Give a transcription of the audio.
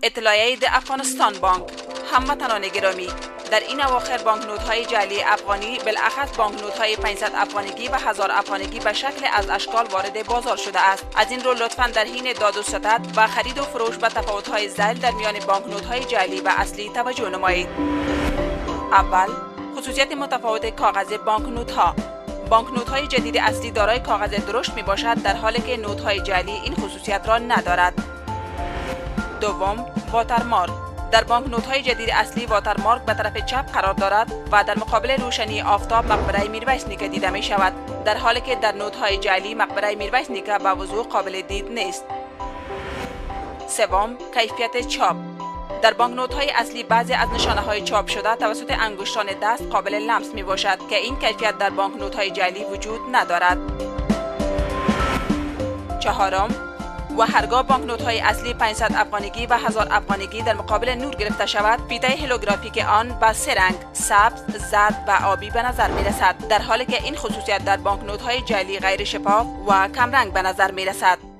اطلاعیه د افغانستان بانک. هموطنان گرامی، در این اواخر بانکنوت‌های جعلی افغانی بالاخص بانکنوت‌های 500 افغانیگی و 1000 افغانیگی به شکل از اشکال وارد بازار شده است. از این رو لطفاً در حین داد و ستد و خرید و فروش به تفاوت‌های ذیل در میان بانکنوت‌های جعلی و اصلی توجه نمایید. اول، خصوصیت متفاوت کاغذ بانکنوت‌ها. بانکنوت‌های جدید اصلی دارای کاغذ درشت میباشد، در حالی که نوت‌های جعلی این خصوصیت را ندارد. دوم، واترمارک. در بانکنوت‌های جدید اصلی واترمارک به طرف چپ قرار دارد و در مقابل روشنی آفتاب مقبره میرویس نیکه دیده می شود، در حالی که در نوت‌های جعلی مقبره میرویس نیکه به وضوح قابل دید نیست. سوم، کیفیت چاپ. در بانکنوت‌های اصلی بعضی از نشانه‌های چاپ شده توسط انگشتان دست قابل لمس می باشد که این کیفیت در بانکنوت‌های جعلی وجود ندارد. چهارم، و هرگاه بانکنوت‌های اصلی 500 افغانیگی و 1000 افغانیگی در مقابل نور گرفته شود، فیته هولوگرافیک آن به سه رنگ سبز، زرد و آبی به نظر می رسد، در حالی که این خصوصیت در بانکنوت‌های جعلی غیر شفاف و کم رنگ به نظر می رسد.